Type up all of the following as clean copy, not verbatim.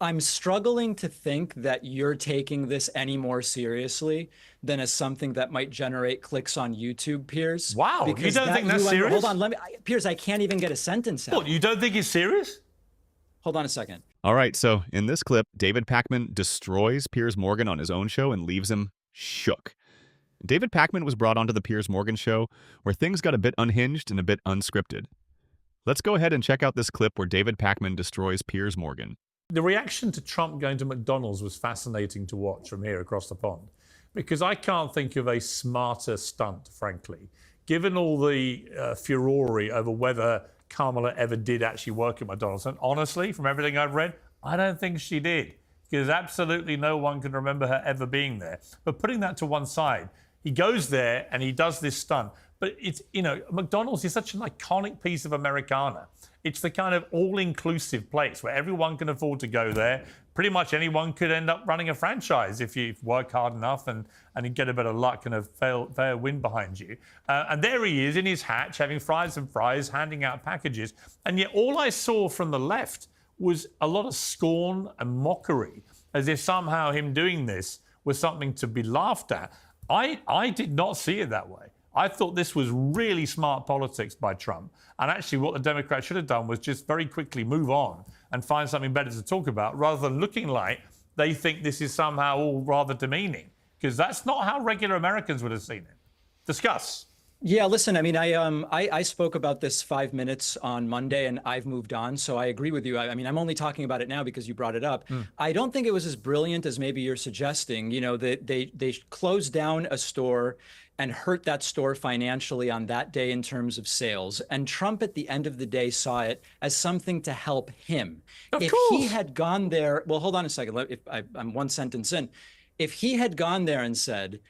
I'm struggling to think that you're taking this any more seriously than as something that might generate clicks on YouTube, Piers. Wow, you Because don't think that's serious? Hold on, Piers, I can't even get a sentence out. What, you don't think it's serious? Hold on a second. All right, so in this clip, David Pakman destroys Piers Morgan on his own show and leaves him shook. David Pakman was brought onto the Piers Morgan show where things got a bit unhinged and a bit unscripted. Let's go ahead and check out this clip where David Pakman destroys Piers Morgan. The reaction to Trump going to McDonald's was fascinating to watch from here across the pond, because I can't think of a smarter stunt, frankly, given all the furore over whether Kamala ever did actually work at McDonald's. And honestly, from everything I've read, I don't think she did, because absolutely no one can remember her ever being there. But putting that to one side, he goes there and he does this stunt. But it's, McDonald's is such an iconic piece of Americana. It's the kind of all-inclusive place where everyone can afford to go there. Pretty much anyone could end up running a franchise if you work hard enough and you get a bit of luck and a fair wind behind you. And there he is in his hatch, having fries and fries, handing out packages. And yet all I saw from the left was a lot of scorn and mockery, as if somehow him doing this was something to be laughed at. I did not see it that way. I thought this was really smart politics by Trump. And actually what the Democrats should have done was just very quickly move on and find something better to talk about, rather than looking like they think this is somehow all rather demeaning, because that's not how regular Americans would have seen it. Discuss. Yeah, listen, I mean, I spoke about this 5 minutes on Monday and I've moved on. So I agree with you. I mean, I'm only talking about it now because you brought it up. I don't think it was as brilliant as maybe you're suggesting. They closed down a store and hurt that store financially on that day in terms of sales. And Trump at the end of the day saw it as something to help him. If he had gone there, well, hold on a second. I'm one sentence in. If he had gone there and said,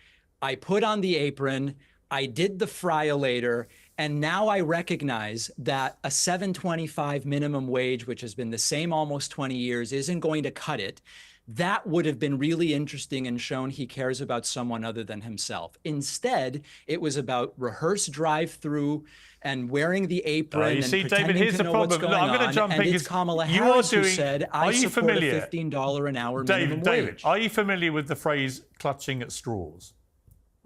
I put on the apron, I did the fry-o-later, and now I recognize that a $7.25 minimum wage, which has been the same almost 20 years, isn't going to cut it. That would have been really interesting and shown he cares about someone other than himself. Instead, it was about rehearsed drive-through and wearing the apron you see, and David, pretending here's to the know what's problem. going I'm going to jump on. And in it's Kamala you Harris are doing, who said, I support a $15 an hour minimum wage. David, are you familiar with the phrase clutching at straws?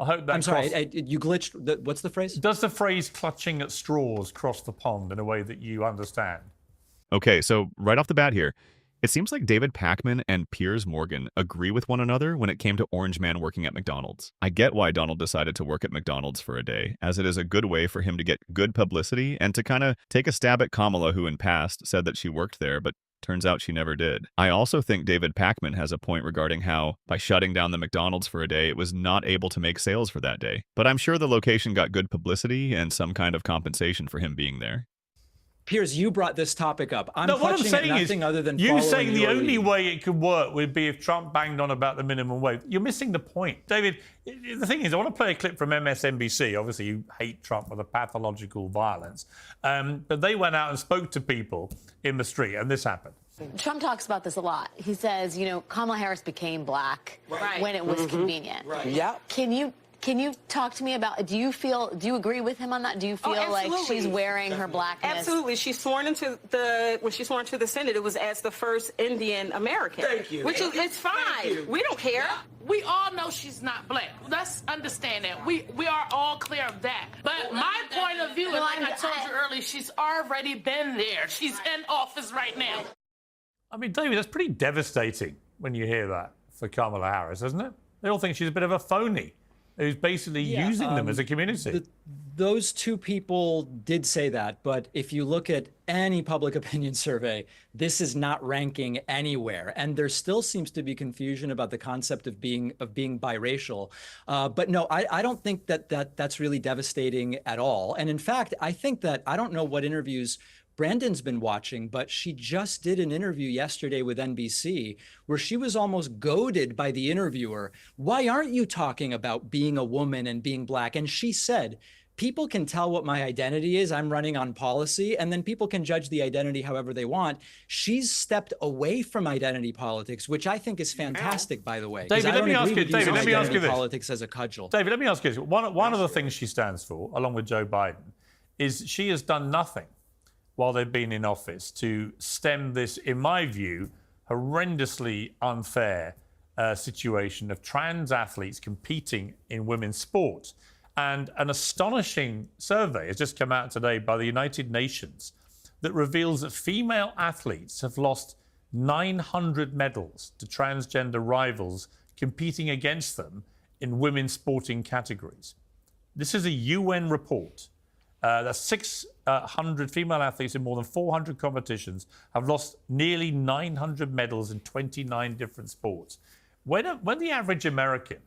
I hope that I'm sorry, you glitched. What's the phrase? Does the phrase clutching at straws cross the pond in a way that you understand? Okay, so right off the bat here, it seems like David Pakman and Piers Morgan agree with one another when it came to Orange Man working at McDonald's. I get why Donald decided to work at McDonald's for a day, as it is a good way for him to get good publicity and to kind of take a stab at Kamala, who in past said that she worked there, but turns out she never did. I also think David Pakman has a point regarding how, by shutting down the McDonald's for a day, it was not able to make sales for that day. But I'm sure the location got good publicity and some kind of compensation for him being there. Piers, you brought this topic up. What I'm saying is, other than you saying the only lead. way it could work would be if Trump banged on about the minimum wage. You're missing the point. David, the thing is, I want to play a clip from MSNBC. Obviously, you hate Trump with a pathological violence. But they went out and spoke to people in the street, and this happened. Trump talks about this a lot. He says, Kamala Harris became black when it was convenient. Right. Yeah. Can you talk to me about, do you agree with him on that? Do you feel like she's wearing her blackness? Absolutely. She's sworn into when she swore into the Senate, it was as the first Indian American. Thank you. Which is, it's fine. We don't care. We all know she's not black. Let's understand that. We are all clear of that. But my point of view, like I told you earlier, she's already been there. She's in office right now. I mean, David, that's pretty devastating when you hear that for Kamala Harris, isn't it? They all think she's a bit of a phony who's basically using them as a community. Those two people did say that, but if you look at any public opinion survey, this is not ranking anywhere. And there still seems to be confusion about the concept of being biracial. But no, I don't think that's really devastating at all. And in fact, I think that, I don't know what interviews Brandon's been watching, but she just did an interview yesterday with NBC where she was almost goaded by the interviewer. Why aren't you talking about being a woman and being black? And she said, people can tell what my identity is. I'm running on policy, and then people can judge the identity however they want. She's stepped away from identity politics, which I think is fantastic, by the way. David, let me ask you this. Politics as a cudgel. David, let me ask you this. One of the things she stands for, along with Joe Biden, is she has done nothing while they've been in office to stem this, in my view, horrendously unfair situation of trans athletes competing in women's sport. And an astonishing survey has just come out today by the United Nations that reveals that female athletes have lost 900 medals to transgender rivals competing against them in women's sporting categories. This is a UN report. That's 600 female athletes in more than 400 competitions have lost nearly 900 medals in 29 different sports. When the average American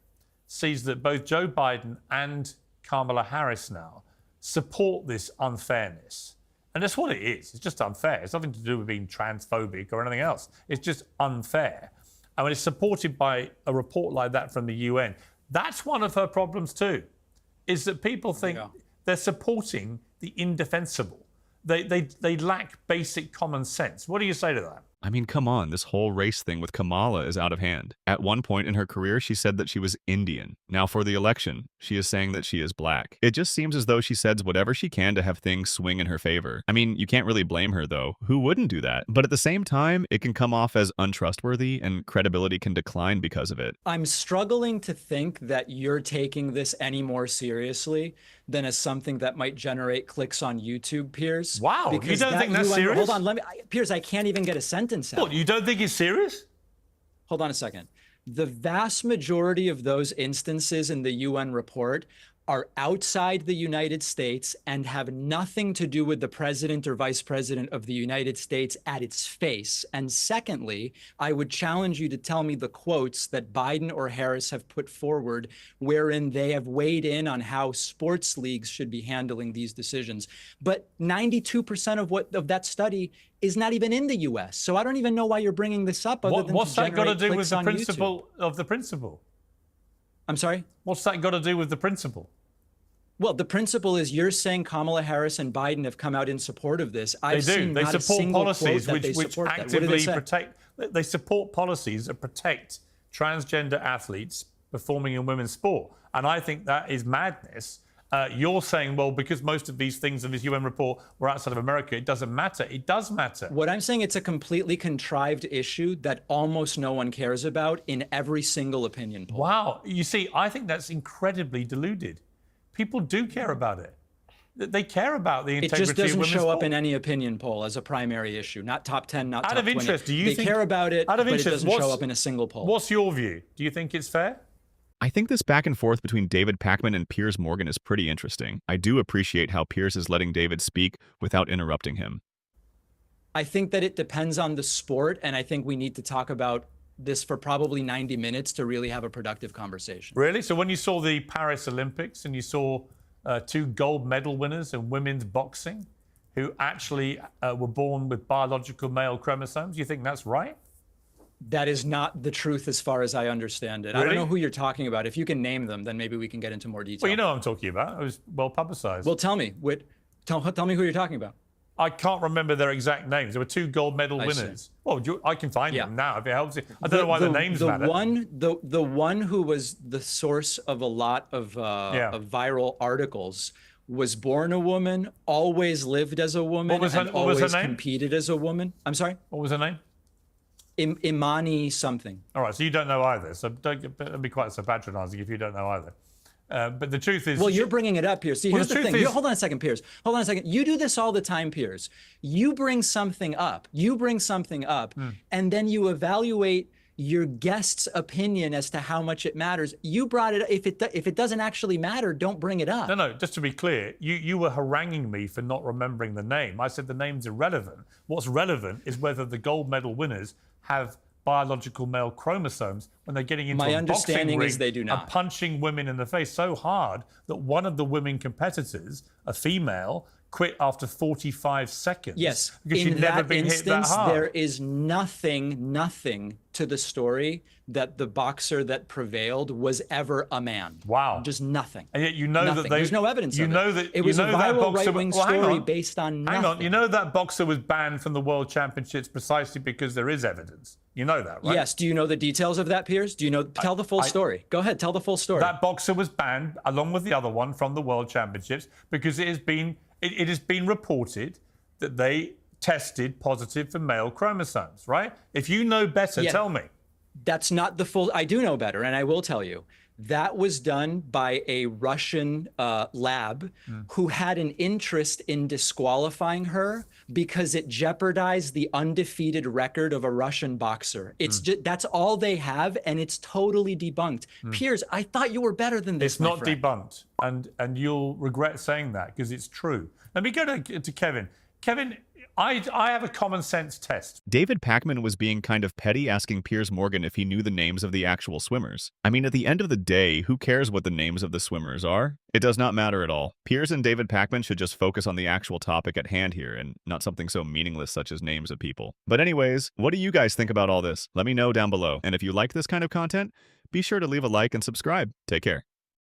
sees that both Joe Biden and Kamala Harris now support this unfairness, and that's what it is. It's just unfair. It's nothing to do with being transphobic or anything else. It's just unfair. And when it's supported by a report like that from the UN, that's one of her problems too, is that people think they're supporting the indefensible. They lack basic common sense. What do you say to that? I mean, come on, this whole race thing with Kamala is out of hand. At one point in her career, she said that she was Indian. Now for the election, she is saying that she is black. It just seems as though she says whatever she can to have things swing in her favor. I mean, you can't really blame her though. Who wouldn't do that? But at the same time, it can come off as untrustworthy and credibility can decline because of it. I'm struggling to think that you're taking this any more seriously than as something that might generate clicks on YouTube, Piers. Wow, you don't think that's serious? Hold on, Piers, I can't even get a sentence out. What, you don't think it's serious? Hold on a second. The vast majority of those instances in the UN report are outside the United States and have nothing to do with the president or vice president of the United States at its face. And secondly, I would challenge you to tell me the quotes that Biden or Harris have put forward wherein they have weighed in on how sports leagues should be handling these decisions. But 92% of that study is not even in the US. So I don't even know why you're bringing this up other than what's that got to do with the principle YouTube. of the principle? I'm sorry? What's that got to do with the principle? Well, the principle is you're saying Kamala Harris and Biden have come out in support of this. They do. They support policies which actively protect. They support policies that protect transgender athletes performing in women's sport. And I think that is madness. You're saying, well, because most of these things in this UN report were outside of America, it doesn't matter. It does matter. What I'm saying, it's a completely contrived issue that almost no one cares about in every single opinion poll. Wow. You see, I think that's incredibly deluded. People do care about it. They care about the integrity of women's sport. It just doesn't show up in any opinion poll as a primary issue. Not top 10, not top 20. Out of interest, do you think... They care about it, but it doesn't show up in a single poll. What's your view? Do you think it's fair? I think this back and forth between David Pakman and Piers Morgan is pretty interesting. I do appreciate how Piers is letting David speak without interrupting him. I think that it depends on the sport, and I think we need to talk about this for probably 90 minutes to really have a productive conversation. Really? So when you saw the Paris Olympics and you saw 2 gold medal winners in women's boxing who actually were born with biological male chromosomes, you think that's right? That is not the truth as far as I understand it. Really? I don't know who you're talking about. If you can name them, then maybe we can get into more detail. Well, you know what I'm talking about. It was well publicized. Well, tell me. Tell me who you're talking about. I can't remember their exact names. There were 2 gold medal winners. Well, I can find them now if it helps you. I don't know why the names matter. The one who was the source of a lot of viral articles was born a woman, always lived as a woman, and always competed as a woman. I'm sorry? What was her name? Imani something. All right, so you don't know either. So don't be quite so patronizing if you don't know either. But the truth is... Well, you're bringing it up, Piers. See, here's the thing. Hold on a second, Piers. Hold on a second. You do this all the time, Piers. You bring something up. And then you evaluate your guest's opinion as to how much it matters. You brought it up. If it doesn't actually matter, don't bring it up. No, just to be clear, you were haranguing me for not remembering the name. I said the name's irrelevant. What's relevant is whether the gold medal winners have biological male chromosomes when they're getting into a boxing ring they do not. and punching women in the face so hard that one of the women competitors, a female, quit after 45 seconds. Yes, because she'd never been hit that hard. There is nothing to the story that the boxer that prevailed was ever a man. Wow. Just nothing. And yet you know that there's no evidence of it. It was a viral right-wing story based on nothing. Hang on, you know that boxer was banned from the World Championships precisely because there is evidence. You know that, right? Yes. Do you know the details of that, Piers? Do you know? Tell the full story. Go ahead, tell the full story. That boxer was banned, along with the other one, from the World Championships because it has been reported that they tested positive for male chromosomes, right? If you know better, Yeah. tell me. That's not the full. I do know better, and I will tell you. That was done by a Russian lab who had an interest in disqualifying her because it jeopardized the undefeated record of a Russian boxer. It's just, that's all they have, and it's totally debunked. Piers, I thought you were better than this. It's not debunked, and you'll regret saying that because it's true. Let me go to Kevin. Kevin, I have a common sense test. David Pakman was being kind of petty asking Piers Morgan if he knew the names of the actual swimmers. I mean, at the end of the day, who cares what the names of the swimmers are? It does not matter at all. Piers and David Pakman should just focus on the actual topic at hand here and not something so meaningless such as names of people. But anyways, what do you guys think about all this? Let me know down below. And if you like this kind of content, be sure to leave a like and subscribe. Take care.